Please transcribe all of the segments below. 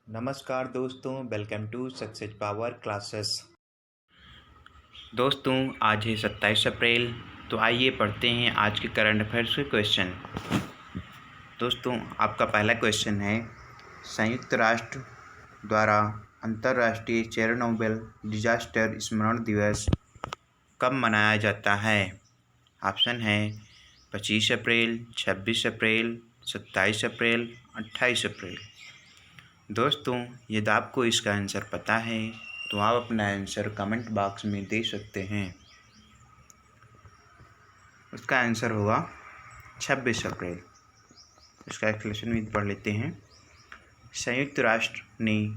नमस्कार दोस्तों, welcome to success power classes. दोस्तों, आज है 27 अप्रैल। तो आइए पढ़ते हैं आज के करंट अफेयर्स के क्वेश्चन। दोस्तों, आपका पहला क्वेश्चन है, संयुक्त राष्ट्र द्वारा अंतर्राष्ट्रीय चेरनोबिल डिजास्टर स्मरण दिवस कब मनाया जाता है? ऑप्शन है 25 अप्रैल, 26 अप्रैल, 27 अप्रैल, 28 अप्रैल। दोस्तों, यदि आपको इसका आंसर पता है तो आप अपना आंसर कमेंट बॉक्स में दे सकते हैं। उसका आंसर होगा 26 अप्रैल। इसका एक्सप्लेनेशन भी पढ़ लेते हैं। संयुक्त राष्ट्र ने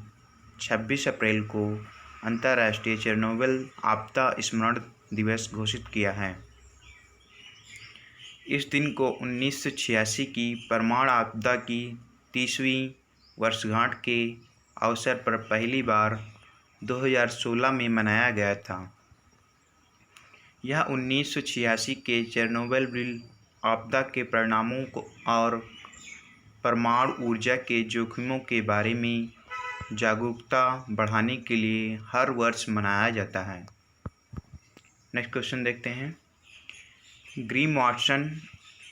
26 अप्रैल को अंतर्राष्ट्रीय चेरनोबिल आपदा स्मरण दिवस घोषित किया है। इस दिन को 1986 की परमाणु आपदा की 30वीं वर्षगांठ के अवसर पर पहली बार 2016 में मनाया गया था। यह 1986 के चेरनोबिल आपदा के परिणामों को और परमाणु ऊर्जा के जोखिमों के बारे में जागरूकता बढ़ाने के लिए हर वर्ष मनाया जाता है। नेक्स्ट क्वेश्चन देखते हैं। ग्रीम वाटसन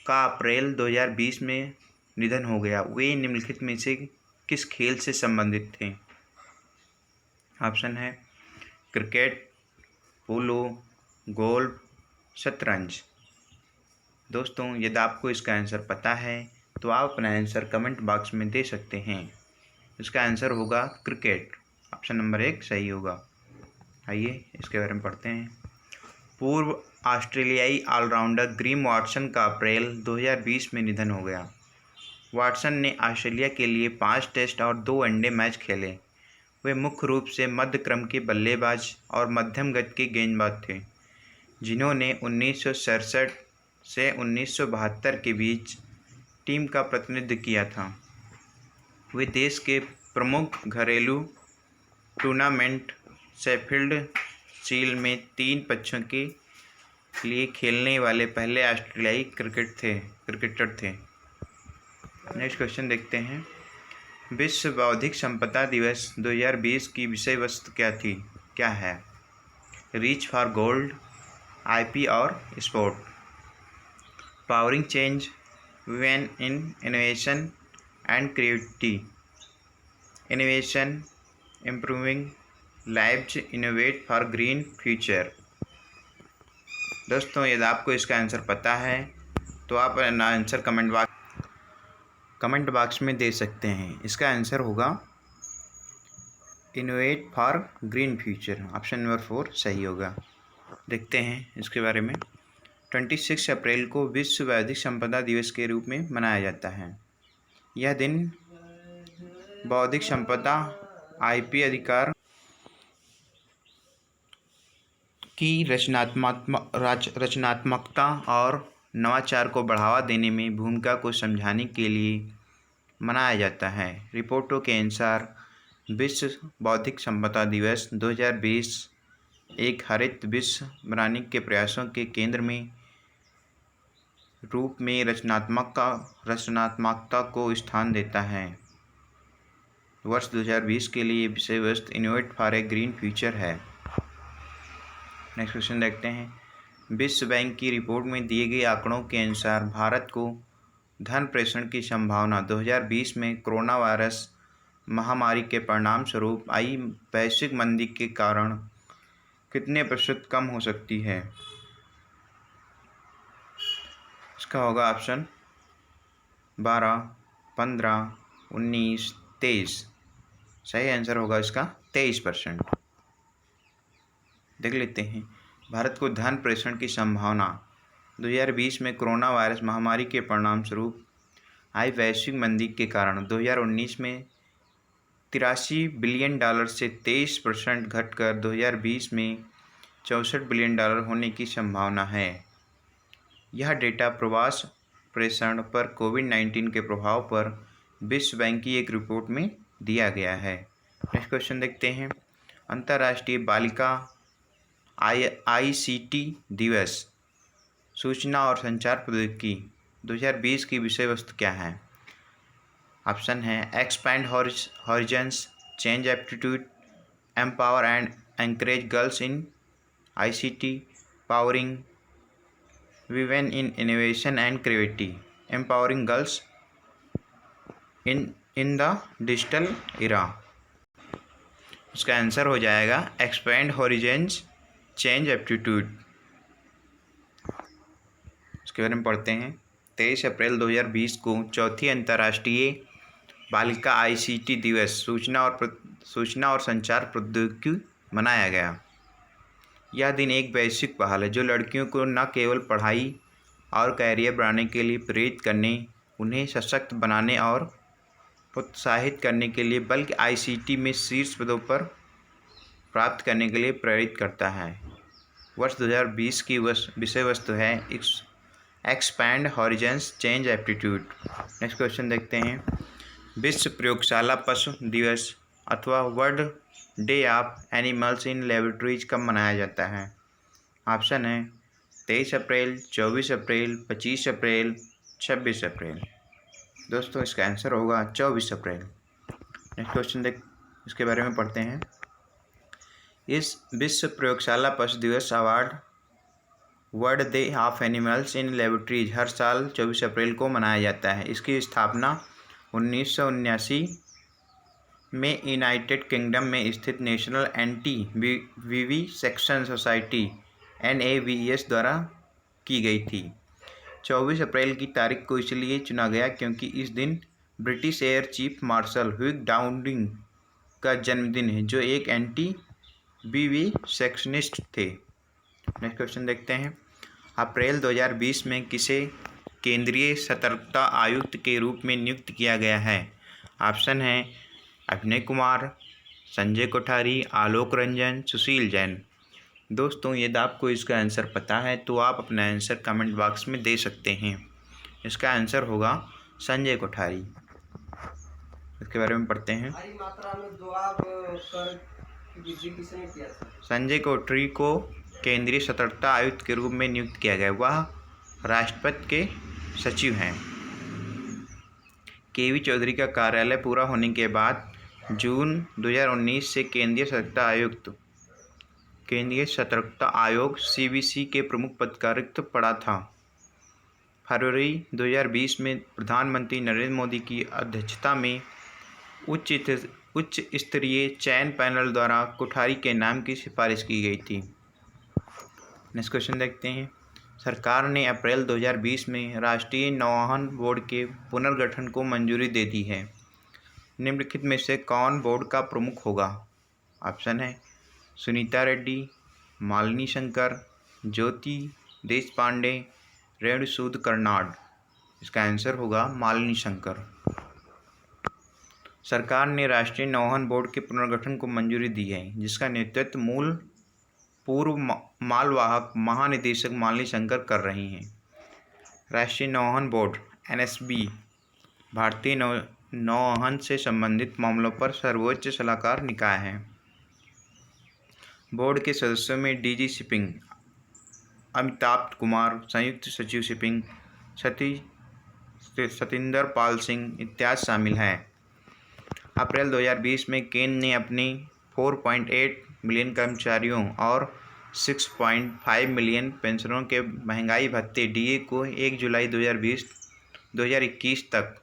का अप्रैल 2020 में निधन हो गया। वे निम्नलिखित में से किस खेल से संबंधित थे? ऑप्शन है क्रिकेट, पोलो, गोल्फ, शतरंज। दोस्तों, यदि आपको इसका आंसर पता है तो आप अपना आंसर कमेंट बॉक्स में दे सकते हैं। इसका आंसर होगा क्रिकेट। ऑप्शन नंबर 1 सही होगा। आइए इसके बारे में पढ़ते हैं। पूर्व ऑस्ट्रेलियाई ऑलराउंडर ग्रीम वाटसन का अप्रैल 2020 में निधन हो गया। वाटसन ने ऑस्ट्रेलिया के लिए 5 टेस्ट और 2 वनडे मैच खेले। वे मुख्य रूप से मध्य क्रम के बल्लेबाज और मध्यम गति के गेंदबाज थे, जिन्होंने 1967 से 1972 के बीच टीम का प्रतिनिधित्व किया था। वे देश के प्रमुख घरेलू टूर्नामेंट शेफील्ड शील्ड में 3 पक्षों के लिए खेलने वाले पहले ऑस्ट्रेलियाई क्रिकेटर थे। नेक्स्ट क्वेश्चन देखते हैं। विश्व बौद्धिक संपदा दिवस 2020 की विषय वस्तु क्या है? रीच फॉर गोल्ड, आईपी और sport, powering change, women in innovation and creativity, innovation, improving lives, innovate for green future. दोस्तों, यदि आपको इसका आंसर पता है तो आप आंसर कमेंट बॉक्स में दे सकते हैं। इसका आंसर होगा innovate for green future. Option number 4 सही होगा। देखते हैं इसके बारे में। 26 अप्रैल को विश्व बौद्धिक संपदा दिवस के रूप में मनाया जाता है। यह दिन बौद्धिक संपदा, आईपी अधिकार की रचनात्मकता और नवाचार को बढ़ावा देने में भूमिका को समझाने के लिए मनाया जाता है। रिपोर्टों के अनुसार विश्व बौद्धिक संपदा दिवस 2020 एक हरित विश्व बनाने के प्रयासों के केंद्र में रूप में रचनात्मकता को स्थान देता है। वर्ष 2020 के लिए विषय वस्तु innovate for a green future है। नेक्स्ट क्वेश्चन देखते हैं। विश्व बैंक की रिपोर्ट में दिए गए आंकड़ों के अनुसार भारत को धन प्रेषण की संभावना 2020 में कोरोना वायरस महामारी के परिणाम स्वरूप आई वैश्विक मंदी के कारण कितने प्रतिशत कम हो सकती है? इसका होगा ऑप्शन 12, 15, 19, 23। सही आंसर होगा इसका 23%। देख लेते हैं। भारत को धन प्रेषण की संभावना 2020 में कोरोना वायरस महामारी के परिणाम स्वरूप आई वैश्विक मंदी के कारण 2019 में $83 बिलियन से 23% घटकर 2020 में $64 बिलियन होने की संभावना है। यह डेटा प्रवास प्रेषण पर कोविड-19 के प्रभाव पर विश्व बैंक की एक रिपोर्ट में दिया गया है। नेक्स्ट क्वेश्चन देखते हैं। अंतर्राष्ट्रीय बालिका ICT दिवस सूचना और संचार प्रौद्योगिकी 2020 की विषय वस्तु क्या है? ऑप्शन है expand horizons, change aptitude, empower and encourage girls in ICT, powering women in innovation and creativity, empowering girls in the digital era। उसका आंसर हो जाएगा एक्सपैंड हॉरिजन्स, चेंज एप्टीट्यूड। उसके बारे में पढ़ते हैं। 23 अप्रैल 2020 को चौथी अंतर्राष्ट्रीय बालिका ICT दिवस सूचना और संचार प्रौद्योगिकी मनाया गया। यह दिन एक वैश्विक पहल है जो लड़कियों को न केवल पढ़ाई और कैरियर बनाने के लिए प्रेरित करने, उन्हें सशक्त बनाने और प्रोत्साहित करने के लिए, बल्कि ICT में शीर्ष पदों पर प्राप्त करने के लिए प्रेरित करता है। वर्ष 2020 की विषय वस्तु है expand horizons, change aptitude. Next question देखते हैं। विश्व प्रयोगशाला पशु दिवस अथवा world day of animals in laboratories कब मनाया जाता है? ऑप्शन है 23 अप्रैल, 24 अप्रैल, 25 अप्रैल, 26 अप्रैल। दोस्तों इसका आंसर होगा 24 अप्रैल। नेक्स्ट क्वेश्चन इसके बारे में पढ़ते हैं। इस विश्व प्रयोगशाला पशु दिवस award world day of animals in laboratories हर साल 24 अप्रैल को मनाया जाता है। इसकी स्थापना 1979 में यूनाइटेड किंगडम में स्थित national anti vivisection society NAVS द्वारा की गई थी। 24 अप्रैल की तारीख को इसलिए चुना गया क्योंकि इस दिन British air chief marshal Hugh Downing का जन्मदिन है, जो एक एंटी विविसेक्शनिस्ट थे। नेक्स्ट क्वेश्चन देखते हैं। अप्रैल 2020 में किसे केंद्रीय सतर्कता आयुक्त के रूप में नियुक्त किया गया है? ऑप्शन है अभिनय कुमार, संजय कोठारी, आलोक रंजन, सुशील जैन। दोस्तों यदि आपको इसका आंसर पता है तो आप अपना आंसर कमेंट बॉक्स में दे सकते हैं। इसका आंसर होगा संजय कोठारी। इसके बारे में पढ़ते हैं। संजय कोठारी को केंद्रीय सतर्कता आयुक्त के रूप में नियुक्त किया गया। वह राष्ट्रपति के सचिव हैं। KV चौधरी का कार्यालय पूरा होने के बाद जून 2019 से केंद्रीय सतर्कता आयोग CBC के प्रमुख पद का रिक्त पड़ा था। फरवरी 2020 में प्रधानमंत्री नरेंद्र मोदी की अध्यक्षता में उच्च स्तरीय चयन पैनल द्वारा कोठारी के नाम की सिफारिश की गई थी। नेक्स्ट क्वेश्चन देखते हैं। सरकार ने अप्रैल 2020 में राष्ट्रीय नौवहन बोर्ड के पुनर्गठन को मंजूरी दे दी है। निम्नलिखित में से कौन बोर्ड का प्रमुख होगा? ऑप्शन है सुनीता रेड्डी, मालिनी शंकर, ज्योति देशपांडे, रेणुसूद कर्नाड। इसका आंसर होगा मालिनी शंकर। सरकार ने राष्ट्रीय नौवहन बोर्ड के पुनर्गठन को मंजूरी दी है, जिसका नेतृत्व पूर्व मालवाहक महानिदेशक मालिनी शंकर कर रही हैं। राष्ट्रीय नौवहन बोर्ड NSB भारतीय नौवहन से संबंधित मामलों पर सर्वोच्च सलाहकार निकाय है। बोर्ड के सदस्यों में DG शिपिंग अमिताभ कुमार, संयुक्त सचिव शिपिंग सतिंदर पाल सिंह इत्यादि शामिल हैं। अप्रैल 2020 में केंद्र ने अपने 4.8 मिलियन कर्मचारियों और 6.5 मिलियन पेंशनरों के महंगाई भत्ते DA को 1 जुलाई 2021 तक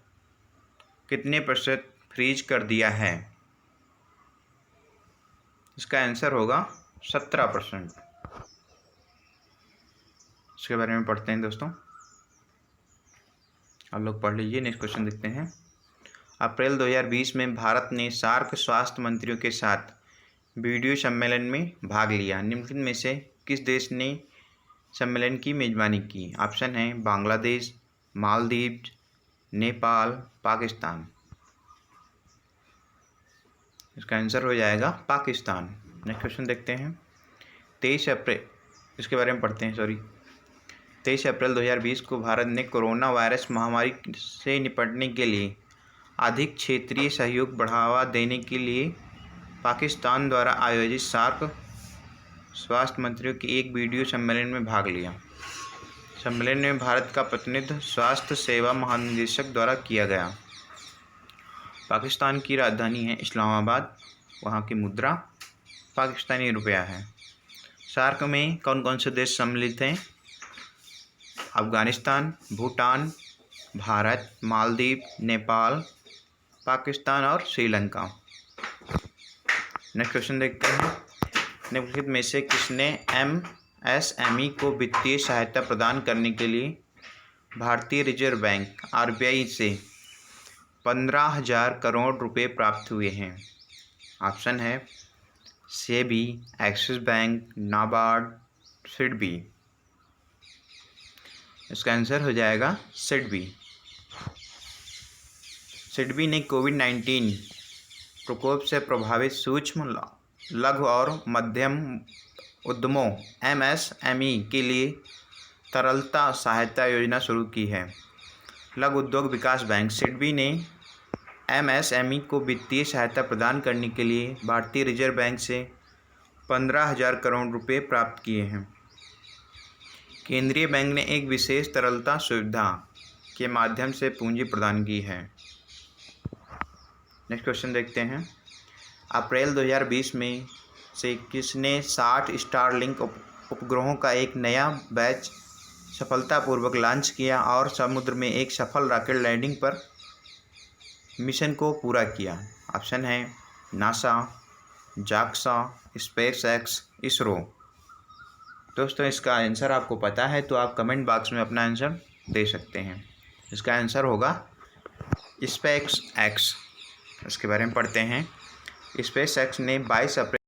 कितने % फ्रीज कर दिया है? इसका आंसर होगा 17%। इसके बारे में पढ़ते हैं दोस्तों, आप लोग पढ़ लीजिए। नेक्स्ट क्वेश्चन देखते हैं। अप्रैल 2020 में भारत ने सार्क स्वास्थ्य मंत्रियों के साथ वीडियो सम्मेलन में भाग लिया। निम्नलिखित में से किस देश ने सम्मेलन की मेजबानी की? ऑप्शन है बांग्लादेश, मालदीव, नेपाल, पाकिस्तान। इसका आंसर हो जाएगा पाकिस्तान। नेक्स्ट क्वेश्चन देखते हैं। 23 अप्रैल 2020 को भारत ने कोरोना वायरस महामारी से निपटने के लिए अधिक क्षेत्रीय सहयोग बढ़ावा देने के लिए पाकिस्तान द्वारा आयोजित सार्क स्वास्थ्य मंत्रियों के एक वीडियो सम्मेलन में भाग लिया। सम्मेलन में भारत का प्रतिनिधित्व स्वास्थ्य सेवा महानिदेशक द्वारा किया गया। पाकिस्तान की राजधानी है इस्लामाबाद, वहाँ की मुद्रा पाकिस्तानी रुपया है। सार्क में कौन कौन से देश सम्मिलित हैं? अफ़गानिस्तान, भूटान, भारत, मालदीव, नेपाल, पाकिस्तान और श्रीलंका। नेक्स्ट क्वेश्चन देखते हैं। निम्नलिखित में से किसने एमएसएमई को वित्तीय सहायता प्रदान करने के लिए भारतीय रिजर्व बैंक आरबीआई से 15,000 करोड़ रुपए प्राप्त हुए हैं? ऑप्शन है सेबी, एक्सिस बैंक, नाबार्ड, सिडबी। इसका आंसर हो जाएगा सिडबी। सिडबी ने कोविड-19 प्रकोप से प्रभावित सूक्ष्म, लघु और मध्यम उद्यमों एमएसएमई के लिए तरलता सहायता योजना शुरू की है। लघु उद्योग विकास बैंक सिडबी ने एमएसएमई को वित्तीय सहायता प्रदान करने के लिए भारतीय रिजर्व बैंक से 15,000 करोड़ रुपए प्राप्त किए हैं। केंद्रीय बैंक ने एक विशेष तरलता सुविधा के माध्यम से पूंजी प्रदान की है। नेक्स्ट क्वेश्चन देखते हैं। अप्रैल 2020 में से किसने 60 स्टारलिंक उपग्रहों का एक नया बैच सफलतापूर्वक लॉन्च किया और समुद्र में एक सफल रॉकेट लैंडिंग पर मिशन को पूरा किया? ऑप्शन है नासा, जाक्सा, स्पेसएक्स, इसरो। दोस्तों, इसका आंसर आपको पता है तो आप कमेंट बॉक्स में अपना आंसर दे सकते हैं। इसका आंसर होगा स्पेसएक्स। इसके बारे में पढ़ते हैं। स्पेसएक्स ने 22 अप्रैल